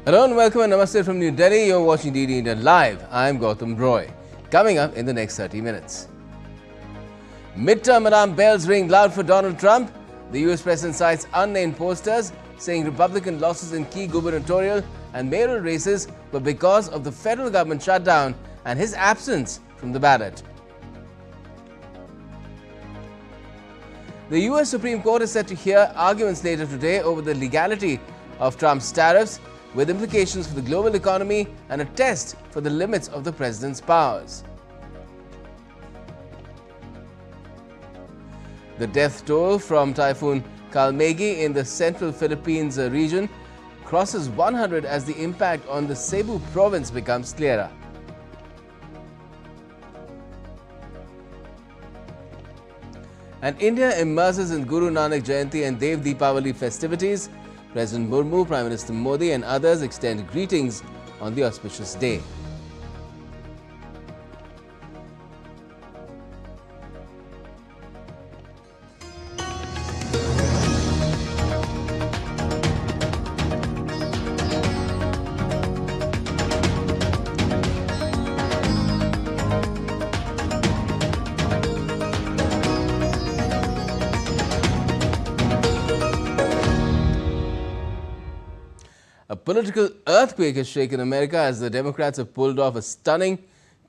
Hello and welcome and namaste from New Delhi. You're watching DD India Live. I'm Gautam Roy. Coming up in the next 30 minutes. Midterm alarm bells ring loud for Donald Trump. The US President cites unnamed posters saying Republican losses in key gubernatorial and mayoral races were because of the federal government shutdown and his absence from the ballot. The US Supreme Court is set to hear arguments later today over the legality of Trump's tariffs, with implications for the global economy and a test for the limits of the president's powers. The death toll from Typhoon Kalmei in the central Philippines region crosses 100 as the impact on the Cebu province becomes clearer. And India immerses in Guru Nanak Jayanti and Dev Deepavali festivities. President Murmu, Prime Minister Modi and others extend greetings on the auspicious day. A political earthquake has shaken America as the Democrats have pulled off a stunning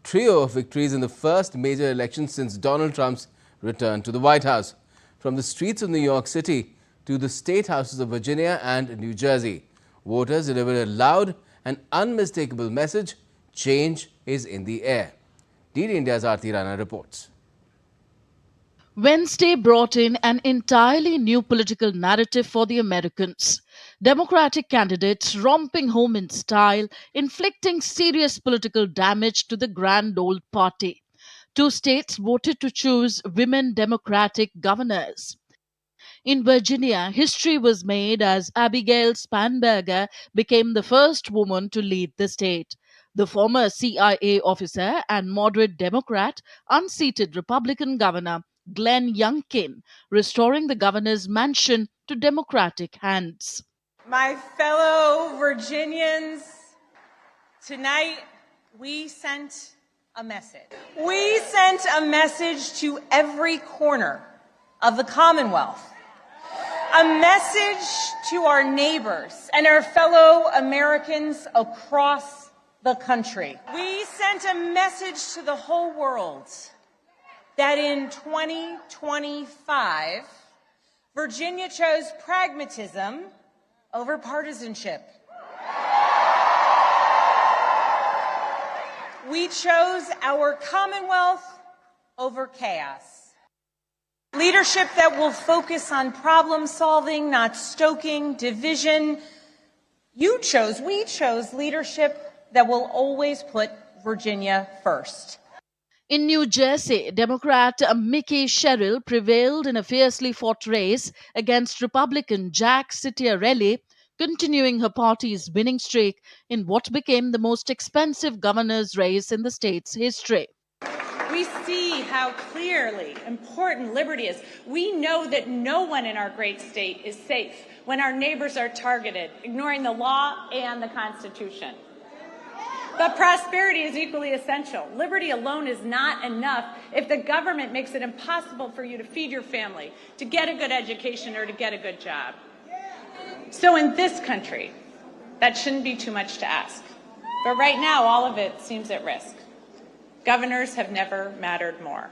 trio of victories in the first major election since Donald Trump's return to the White House. From the streets of New York City to the state houses of Virginia and New Jersey, voters delivered a loud and unmistakable message: change is in the air. DD India's Aarti Rana reports. Wednesday brought in an entirely new political narrative for the Americans. Democratic candidates romping home in style, inflicting serious political damage to the grand old party. 2 states voted to choose women Democratic governors. In Virginia, history was made as Abigail Spanberger became the first woman to lead the state. The former CIA officer and moderate Democrat unseated Republican Governor Glenn Youngkin, restoring the governor's mansion to Democratic hands. My fellow Virginians, tonight we sent a message. We sent a message to every corner of the Commonwealth. A message to our neighbors and our fellow Americans across the country. We sent a message to the whole world that in 2025, Virginia chose pragmatism over partisanship. We chose our Commonwealth over chaos. Leadership that will focus on problem solving, not stoking division. We chose leadership that will always put Virginia first. In New Jersey, Democrat Mickey Sherrill prevailed in a fiercely fought race against Republican Jack Ciattarelli, continuing her party's winning streak in what became the most expensive governor's race in the state's history. We see how clearly important liberty is. We know that no one in our great state is safe when our neighbors are targeted, ignoring the law and the Constitution. But prosperity is equally essential. Liberty alone is not enough if the government makes it impossible for you to feed your family, to get a good education, or to get a good job. So in this country, that shouldn't be too much to ask. But right now, all of it seems at risk. Governors have never mattered more.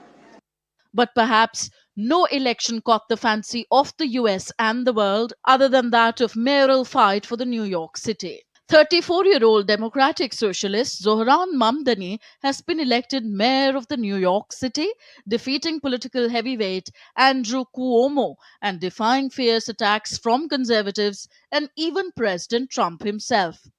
But perhaps no election caught the fancy of the US and the world other than that of mayoral fight for the New York City. 34-year-old Democratic Socialist Zohran Mamdani has been elected mayor of the New York City, defeating political heavyweight Andrew Cuomo and defying fierce attacks from conservatives and even President Trump himself.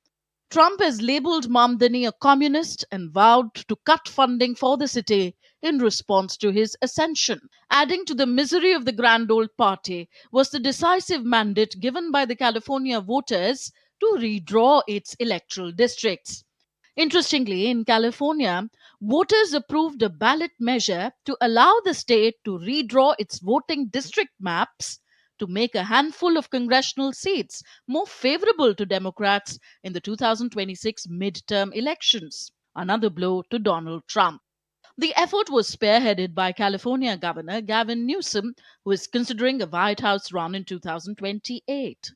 Trump has labeled Mamdani a communist and vowed to cut funding for the city in response to his ascension. Adding to the misery of the grand old party was the decisive mandate given by the California voters to redraw its electoral districts. Interestingly, in California, voters approved a ballot measure to allow the state to redraw its voting district maps to make a handful of congressional seats more favorable to Democrats in the 2026 midterm elections. Another blow to Donald Trump. The effort was spearheaded by California Governor Gavin Newsom, who is considering a White House run in 2028.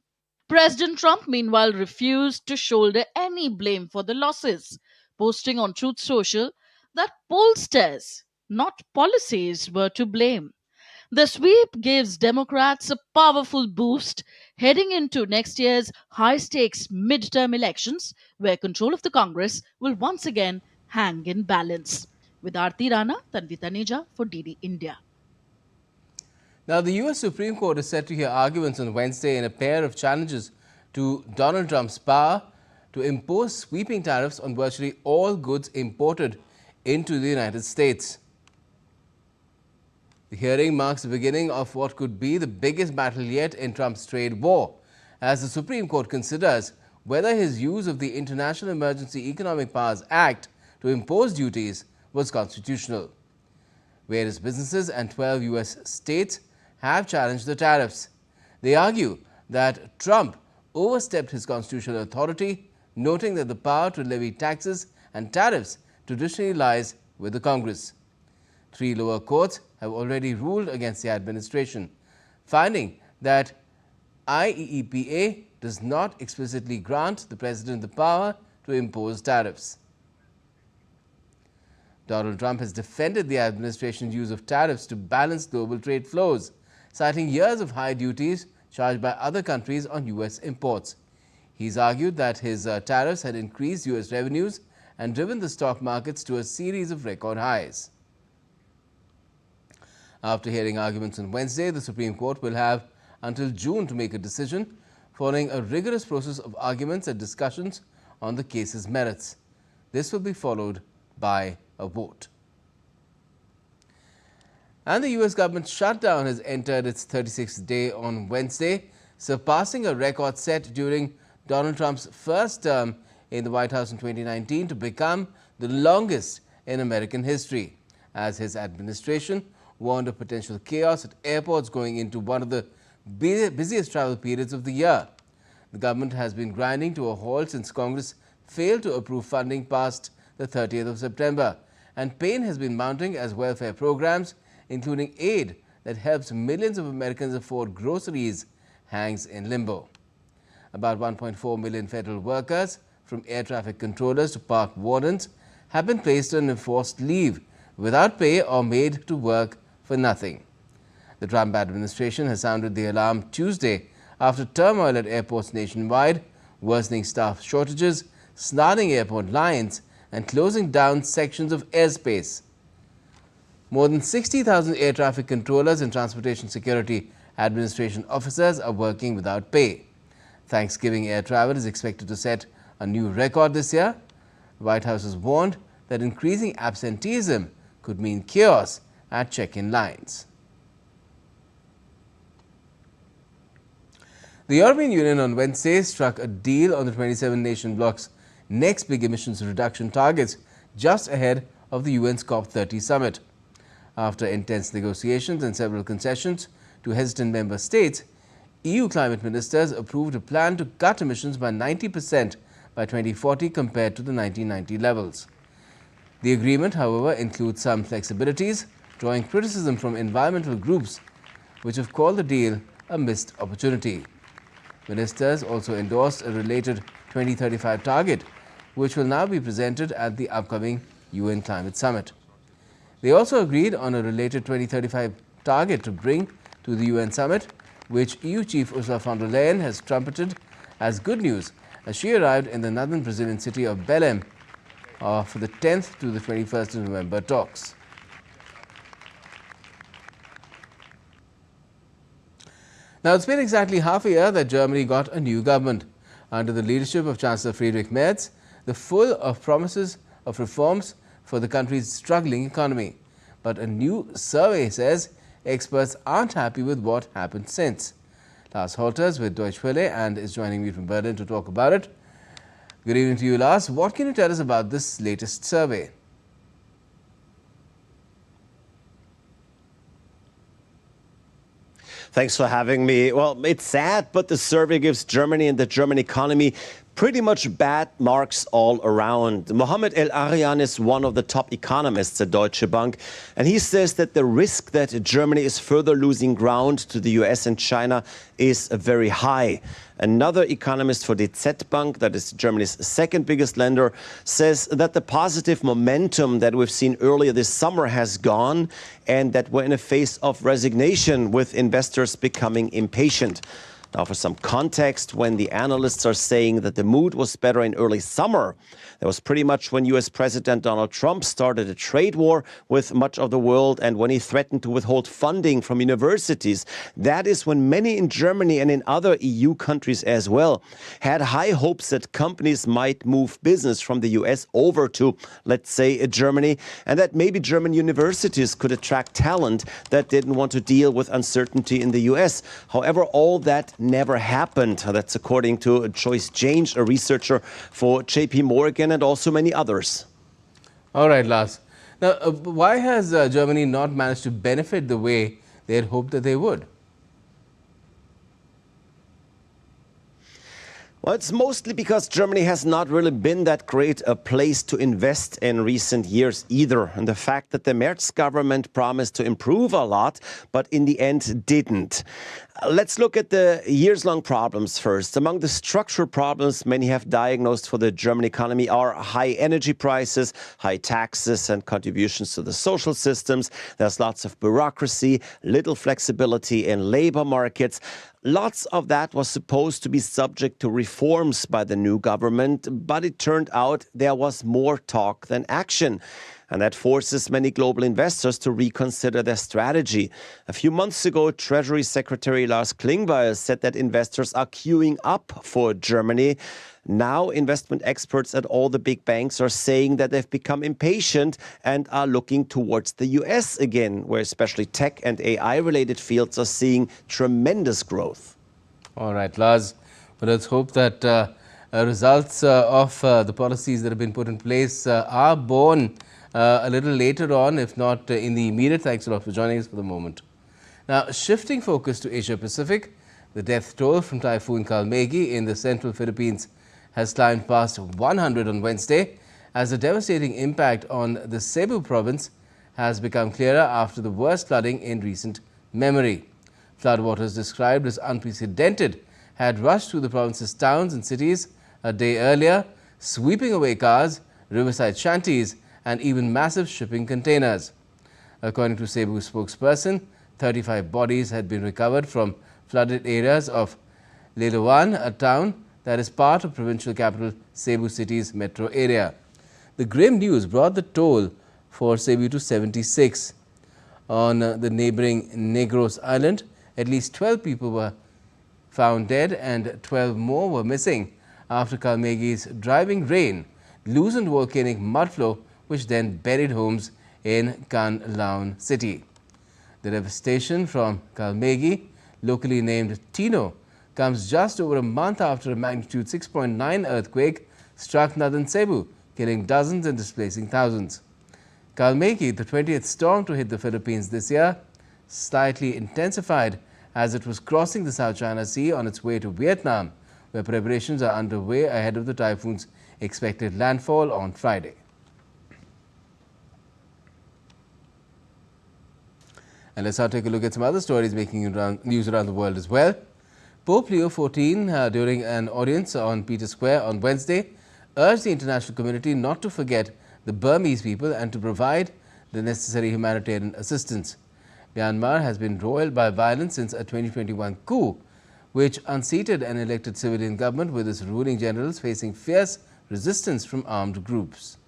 President Trump, meanwhile, refused to shoulder any blame for the losses, posting on Truth Social that pollsters, not policies, were to blame. The sweep gives Democrats a powerful boost heading into next year's high stakes midterm elections, where control of the Congress will once again hang in balance. With Aarti Rana, Tanvi Taneja for DD India. Now, the U.S. Supreme Court is set to hear arguments on Wednesday in a pair of challenges to Donald Trump's power to impose sweeping tariffs on virtually all goods imported into the United States. The hearing marks the beginning of what could be the biggest battle yet in Trump's trade war, as the Supreme Court considers whether his use of the International Emergency Economic Powers Act to impose duties was constitutional. Various businesses and 12 U.S. states have challenged the tariffs. They argue that Trump overstepped his constitutional authority, noting that the power to levy taxes and tariffs traditionally lies with the Congress. 3 lower courts have already ruled against the administration, finding that IEEPA does not explicitly grant the president the power to impose tariffs. Donald Trump has defended the administration's use of tariffs to balance global trade flows, citing years of high duties charged by other countries on U.S. imports. He's argued that his tariffs had increased U.S. revenues and driven the stock markets to a series of record highs. After hearing arguments on Wednesday, the Supreme Court will have until June to make a decision, following a rigorous process of arguments and discussions on the case's merits. This will be followed by a vote. And the U.S. government shutdown has entered its 36th day on Wednesday, surpassing a record set during Donald Trump's first term in the White House in 2019 to become the longest in American history, as his administration warned of potential chaos at airports going into one of the busiest travel periods of the year. The government has been grinding to a halt since Congress failed to approve funding past the 30th of September, and pain has been mounting as welfare programs, including aid that helps millions of Americans afford groceries, hangs in limbo. About 1.4 million federal workers, from air traffic controllers to park wardens, have been placed on enforced leave without pay or made to work for nothing. The Trump administration has sounded the alarm Tuesday after turmoil at airports nationwide, worsening staff shortages, snarling airport lines, and closing down sections of airspace. More than 60,000 air traffic controllers and Transportation Security Administration officers are working without pay. Thanksgiving air travel is expected to set a new record this year. The White House has warned that increasing absenteeism could mean chaos at check-in lines. The European Union on Wednesday struck a deal on the 27 nation bloc's next big emissions reduction targets just ahead of the UN's COP30 summit. After intense negotiations and several concessions to hesitant member states, EU climate ministers approved a plan to cut emissions by 90% by 2040 compared to the 1990 levels. The agreement, however, includes some flexibilities, drawing criticism from environmental groups, which have called the deal a missed opportunity. Ministers also endorsed a related 2035 target, which will now be presented at the upcoming UN Climate Summit. They also agreed on a related 2035 target to bring to the UN Summit, which EU Chief Ursula von der Leyen has trumpeted as good news as she arrived in the northern Brazilian city of Belém for the 10th to the 21st of November talks. Now, it's been exactly half a year that Germany got a new government. Under the leadership of Chancellor Friedrich Merz, the full of promises of reforms for the country's struggling economy. But a new survey says experts aren't happy with what happened since. Lars Holters with Deutsche Welle and is joining me from Berlin to talk about it. Good evening to you, Lars. What can you tell us about this latest survey? Thanks for having me. Well, it's sad, but the survey gives Germany and the German economy pretty much bad marks all around. Mohammed El Arian is one of the top economists at Deutsche Bank, and he says that the risk that Germany is further losing ground to the US and China is very high. Another economist for DZ Bank, that is Germany's second biggest lender, says that the positive momentum that we've seen earlier this summer has gone and that we're in a phase of resignation with investors becoming impatient. Now, for some context, when the analysts are saying that the mood was better in early summer, that was pretty much when US President Donald Trump started a trade war with much of the world and when he threatened to withhold funding from universities. That is when many in Germany and in other EU countries as well had high hopes that companies might move business from the US over to, let's say, Germany, and that maybe German universities could attract talent that didn't want to deal with uncertainty in the US. However, all that never happened. That's according to Joyce Jange, a researcher for JP Morgan and also many others. All right, Lars. Now, why has Germany not managed to benefit the way they had hoped that they would? Well, it's mostly because Germany has not really been that great a place to invest in recent years either. And the fact that the Merz government promised to improve a lot, but in the end didn't. Let's look at the years-long problems first. Among the structural problems many have diagnosed for the German economy are high energy prices, high taxes and contributions to the social systems. There's lots of bureaucracy, little flexibility in labor markets. Lots of that was supposed to be subject to reforms by the new government, but it turned out there was more talk than action. And that forces many global investors to reconsider their strategy. A few months ago, Treasury Secretary Lars Klingbeil said that investors are queuing up for Germany. Now, investment experts at all the big banks are saying that they've become impatient and are looking towards the US again, where especially tech and AI-related fields are seeing tremendous growth. All right, Lars. But let's hope that results of the policies that have been put in place are born a little later on, if not in the immediate. Thanks a lot for joining us for the moment. Now, shifting focus to Asia Pacific, the death toll from Typhoon Kalmei in the central Philippines has climbed past 100 on Wednesday, as the devastating impact on the Cebu province has become clearer after the worst flooding in recent memory. Floodwaters described as unprecedented had rushed through the province's towns and cities a day earlier, sweeping away cars, riverside shanties, and even massive shipping containers. According to Cebu spokesperson, 35 bodies had been recovered from flooded areas of Liloan, a town that is part of provincial capital Cebu City's metro area. The grim news brought the toll for Cebu to 76. On the neighboring Negros Island, at least 12 people were found dead and 12 more were missing after Kalmei's driving rain loosened volcanic mudflow, which then buried homes in Canlaon City. The devastation from Kalmei, locally named Tino, comes just over a month after a magnitude 6.9 earthquake struck northern Cebu, killing dozens and displacing thousands. Kalmei, the 20th storm to hit the Philippines this year, slightly intensified as it was crossing the South China Sea on its way to Vietnam, where preparations are underway ahead of the typhoon's expected landfall on Friday. And let's now take a look at some other stories making news around the world as well. Pope Leo XIV, during an audience on Peter Square on Wednesday, urged the international community not to forget the Burmese people and to provide the necessary humanitarian assistance. Myanmar has been roiled by violence since a 2021 coup, which unseated an elected civilian government with its ruling generals facing fierce resistance from armed groups.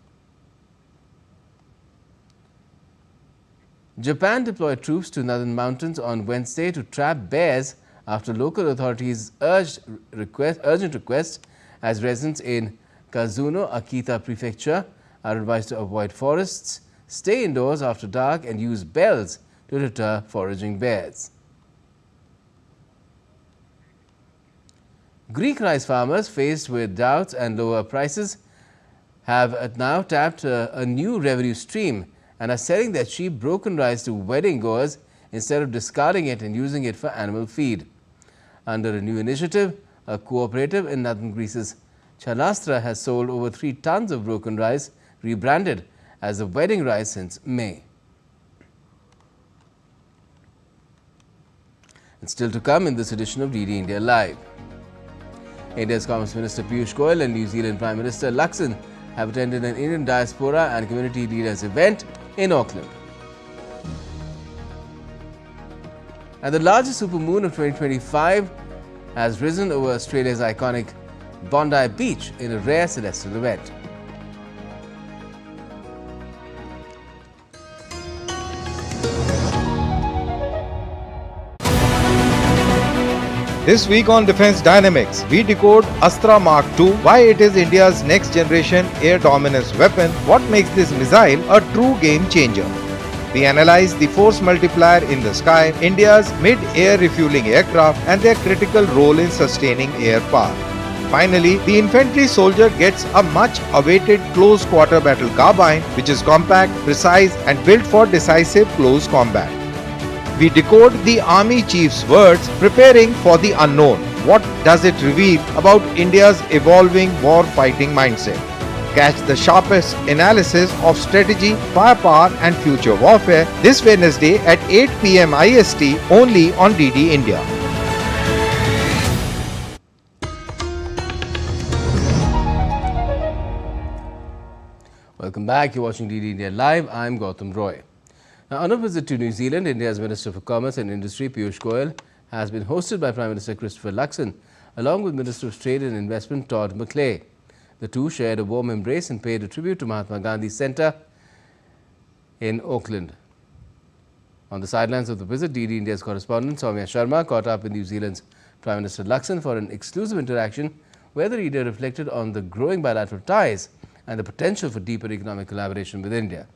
Japan deployed troops to northern mountains on Wednesday to trap bears after local authorities urgent requests as residents in Kazuno, Akita Prefecture are advised to avoid forests, stay indoors after dark and use bells to deter foraging bears. Greek rice farmers, faced with doubts and lower prices, have now tapped a new revenue stream and are selling their cheap broken rice to wedding goers instead of discarding it and using it for animal feed. Under a new initiative, a cooperative in northern Greece's Chalastra has sold over 3 tons of broken rice, rebranded as the wedding rice since May. And still to come in this edition of DD India Live. India's Commerce Minister Piyush Goyal and New Zealand Prime Minister Luxon have attended an Indian diaspora and community leaders event in Auckland. And the largest supermoon of 2025 has risen over Australia's iconic Bondi Beach in a rare celestial event. This week on Defence Dynamics, we decode Astra Mark II, why it is India's next generation air dominance weapon, what makes this missile a true game changer. We analyze the force multiplier in the sky, India's mid-air refueling aircraft and their critical role in sustaining air power. Finally, the infantry soldier gets a much-awaited close-quarter battle carbine, which is compact, precise and built for decisive close combat. We decode the Army Chief's words, preparing for the unknown. What does it reveal about India's evolving war-fighting mindset? Catch the sharpest analysis of strategy, firepower and future warfare this Wednesday at 8 p.m. IST only on DD India. Welcome back. You're watching DD India Live. I'm Gautam Roy. Now, on a visit to New Zealand, India's Minister for Commerce and Industry Piyush Goyal has been hosted by Prime Minister Christopher Luxon along with Minister of Trade and Investment Todd McClay. The two shared a warm embrace and paid a tribute to Mahatma Gandhi Centre in Auckland. On the sidelines of the visit, DD India's correspondent Soumya Sharma caught up with New Zealand's Prime Minister Luxon for an exclusive interaction where the leader reflected on the growing bilateral ties and the potential for deeper economic collaboration with India.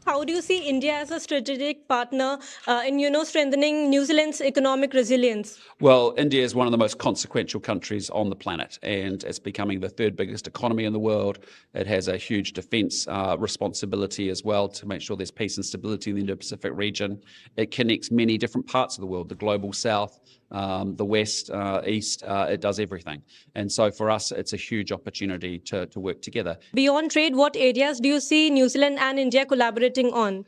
How do you see India as a strategic partner in, strengthening New Zealand's economic resilience? Well, India is one of the most consequential countries on the planet, and it's becoming the 3rd biggest economy in the world. It has a huge defence responsibility as well to make sure there's peace and stability in the Indo-Pacific region. It connects many different parts of the world, the global south, the west, east, it does everything. And so for us, it's a huge opportunity to work together. Beyond trade, what areas do you see New Zealand and India collaborating on?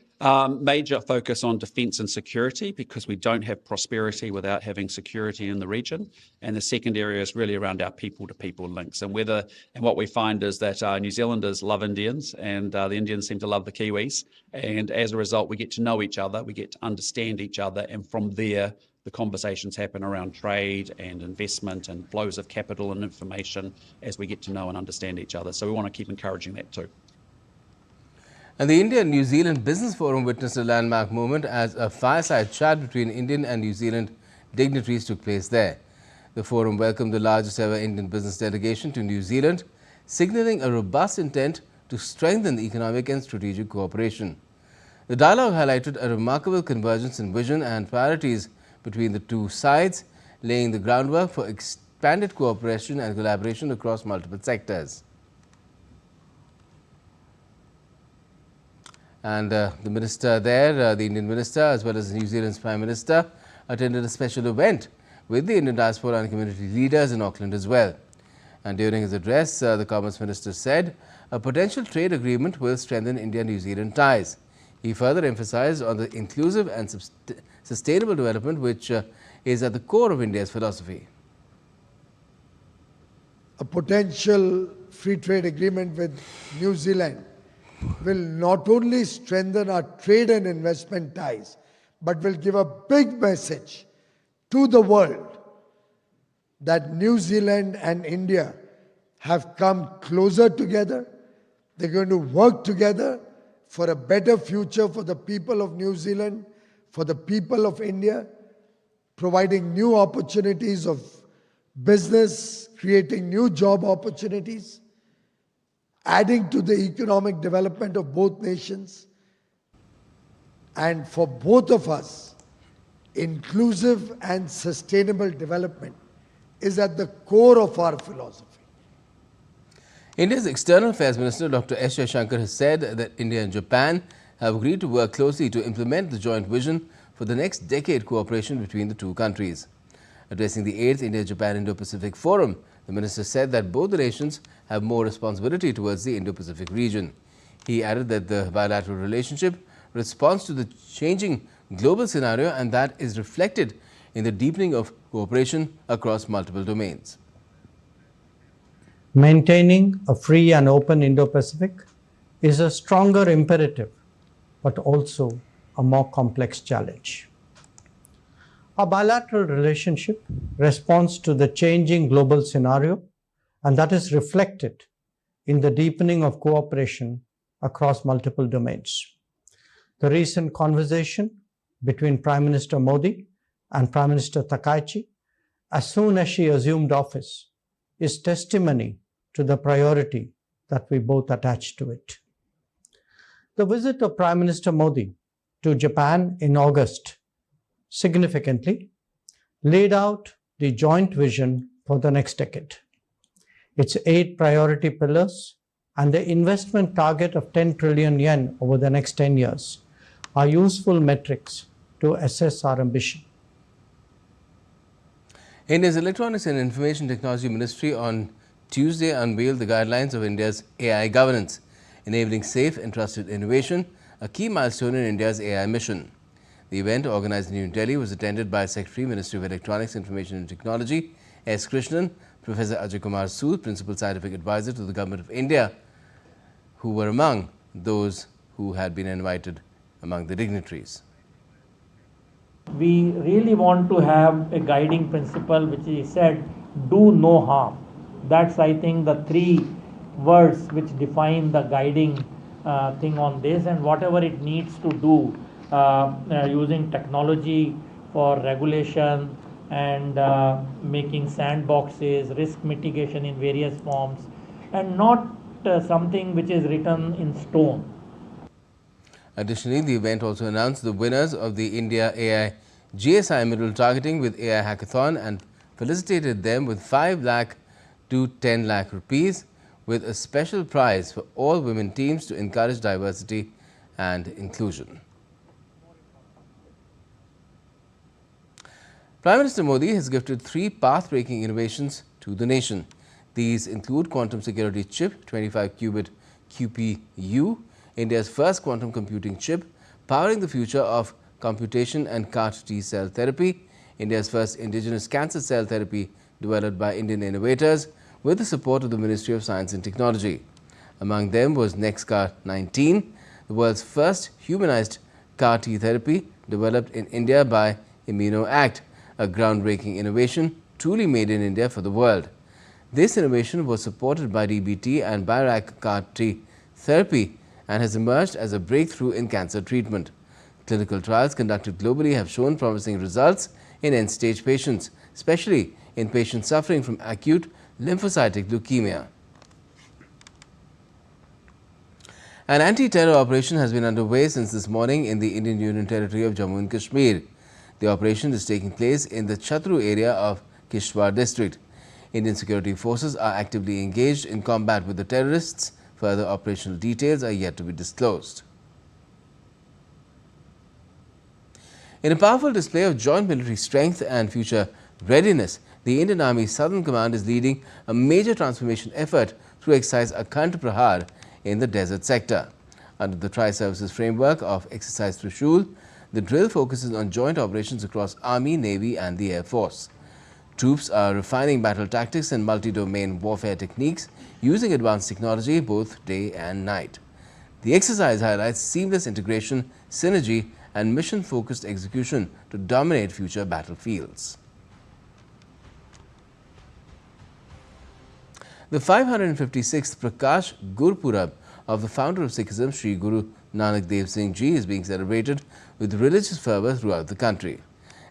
Major focus on defence and security, because we don't have prosperity without having security in the region. And the second area is really around our people-to-people links. And what we find is that New Zealanders love Indians, and the Indians seem to love the Kiwis. And as a result, we get to know each other, we get to understand each other, and from there, the conversations happen around trade and investment and flows of capital and information as we get to know and understand each other. So we want to keep encouraging that too. And the India and New Zealand Business Forum witnessed a landmark moment as a fireside chat between Indian and New Zealand dignitaries took place there. The forum welcomed the largest ever Indian business delegation to New Zealand, signalling a robust intent to strengthen the economic and strategic cooperation. The dialogue highlighted a remarkable convergence in vision and priorities between the two sides, laying the groundwork for expanded cooperation and collaboration across multiple sectors. And the minister there, the Indian minister, as well as New Zealand's Prime Minister, attended a special event with the Indian diaspora and community leaders in Auckland as well. And during his address, the Commerce Minister said a potential trade agreement will strengthen India-New Zealand ties. He further emphasized on the inclusive and sustainable development which is at the core of India's philosophy. A potential free trade agreement with New Zealand will not only strengthen our trade and investment ties, but will give a big message to the world that New Zealand and India have come closer together. They're going to work together for a better future for the people of New Zealand, for the people of India, providing new opportunities of business, creating new job opportunities, adding to the economic development of both nations. And for both of us, inclusive and sustainable development is at the core of our philosophy. India's External Affairs Minister Dr. S. Jaishankar has said that India and Japan have agreed to work closely to implement the joint vision for the next decade cooperation between the two countries. Addressing the 8th India-Japan Indo-Pacific Forum, the minister said that both the nations have more responsibility towards the Indo-Pacific region. He added that the bilateral relationship responds to the changing global scenario and that is reflected in the deepening of cooperation across multiple domains. Maintaining a free and open Indo-Pacific is a stronger imperative, but also a more complex challenge. Our bilateral relationship responds to the changing global scenario, and that is reflected in the deepening of cooperation across multiple domains. The recent conversation between Prime Minister Modi and Prime Minister Takaichi, as soon as she assumed office, is testimony to the priority that we both attach to it. The visit of Prime Minister Modi to Japan in August significantly laid out the joint vision for the next decade. Its 8 priority pillars and the investment target of 10 trillion yen over the next 10 years are useful metrics to assess our ambition. India's Electronics and Information Technology Ministry on Tuesday unveiled the guidelines of India's AI governance, enabling safe and trusted innovation, a key milestone in India's AI mission. The event, organized in New Delhi, was attended by Secretary, Ministry of Electronics, Information and Technology, S. Krishnan, Professor Ajay Kumar Sood, Principal Scientific Advisor to the Government of India, who were among those who had been invited among the dignitaries. We really want to have a guiding principle which is said, do no harm. That's, I think, the 3 words which define the guiding thing on this, and whatever it needs to do using technology for regulation and making sandboxes, risk mitigation in various forms, and not something which is written in stone. Additionally, the event also announced the winners of the India AI GSI Middle Targeting with AI Hackathon and felicitated them with 5 lakh to 10 lakh rupees, with a special prize for all women teams to encourage diversity and inclusion. Prime Minister Modi has gifted 3 path-breaking innovations to the nation. These include quantum security chip, 25-qubit QPU, India's first quantum computing chip, powering the future of computation and CAR T-cell therapy, India's first indigenous cancer cell therapy developed by Indian innovators with the support of the Ministry of Science and Technology. Among them was NextCar-19, the world's first humanized CAR T therapy developed in India by ImmunoAct, a groundbreaking innovation truly made in India for the world. This innovation was supported by DBT and Birac CAR T therapy and has emerged as a breakthrough in cancer treatment. Clinical trials conducted globally have shown promising results in end-stage patients, especially in patients suffering from acute lymphocytic leukemia. An anti-terror operation has been underway since this morning in the Indian Union Territory of Jammu and Kashmir. The operation is taking place in the Chatru area of Kishtwar district. Indian security forces are actively engaged in combat with the terrorists. Further operational details are yet to be disclosed. In a powerful display of joint military strength and future readiness, the Indian Army's Southern Command is leading a major transformation effort through exercise Akhand Prahar in the desert sector. Under the Tri-Services framework of exercise Trishul, the drill focuses on joint operations across Army, Navy and the Air Force. Troops are refining battle tactics and multi-domain warfare techniques using advanced technology both day and night. The exercise highlights seamless integration, synergy and mission-focused execution to dominate future battlefields. The 556th Prakash Gurpurab of the founder of Sikhism, Sri Guru Nanak Dev Singh Ji, is being celebrated with religious fervour throughout the country.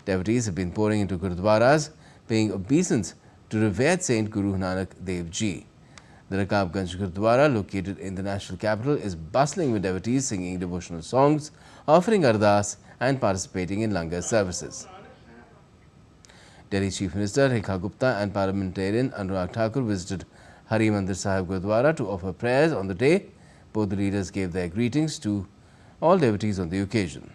Devotees have been pouring into Gurudwaras, paying obeisance to revered Saint Guru Nanak Dev Ji. The Rakabganj Gurudwara, located in the national capital, is bustling with devotees singing devotional songs, offering ardas and participating in langar services. Delhi Chief Minister Rekha Gupta and parliamentarian Anurag Thakur visited Hari Mandir Sahib Gurudwara to offer prayers on the day. Both the leaders gave their greetings to all devotees on the occasion.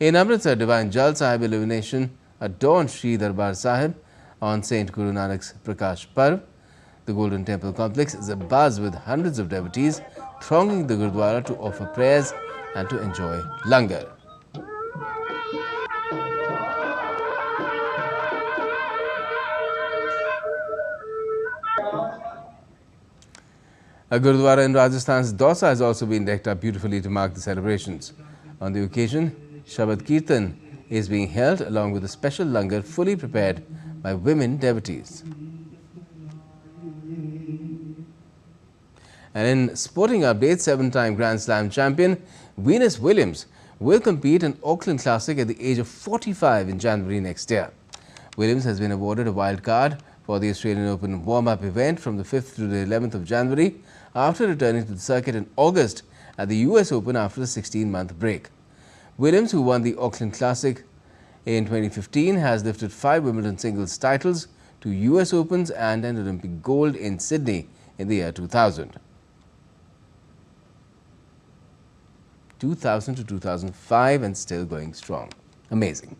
In Amritsar, Divine Jal Sahib illumination adorned Sri Darbar Sahib on Saint Guru Nanak's Prakash Parv. The Golden Temple complex is abuzz with hundreds of devotees thronging the Gurdwara to offer prayers and to enjoy langar. A Gurdwara in Rajasthan's Dausa has also been decked up beautifully to mark the celebrations. On the occasion, Shabad Kirtan is being held along with a special langar fully prepared by women devotees. And in sporting updates, 7-time Grand Slam champion Venus Williams will compete in Auckland Classic at the age of 45 in January next year. Williams has been awarded a wild card for the Australian Open warm-up event from the 5th to the 11th of January after returning to the circuit in August at the US Open after a 16-month break. Williams, who won the Auckland Classic in 2015, has lifted 5 Wimbledon singles titles, 2 US Opens and an Olympic gold in Sydney in the year 2000. 2000 to 2005 and still going strong. Amazing.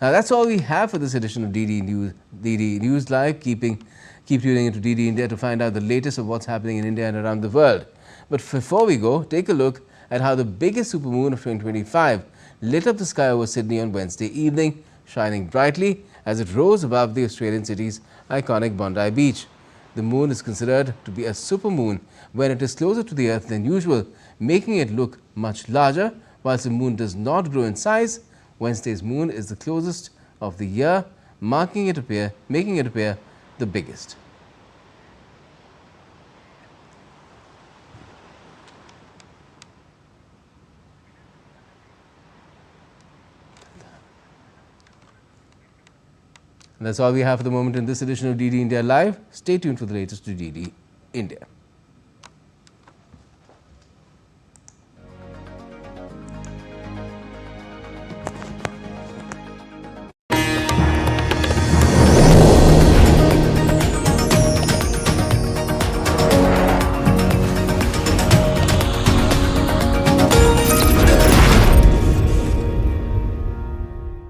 Now that's all we have for this edition of DD News Live. Keep tuning into DD India to find out the latest of what's happening in India and around the world. But before we go, take a look at how the biggest supermoon of 2025 lit up the sky over Sydney on Wednesday evening, shining brightly as it rose above the Australian city's iconic Bondi Beach. The moon is considered to be a supermoon when it is closer to the Earth than usual, making it look much larger. Whilst the moon does not grow in size, Wednesday's moon is the closest of the year, making it appear the biggest. And that's all we have for the moment in this edition of DD India Live. Stay tuned for the latest to DD India.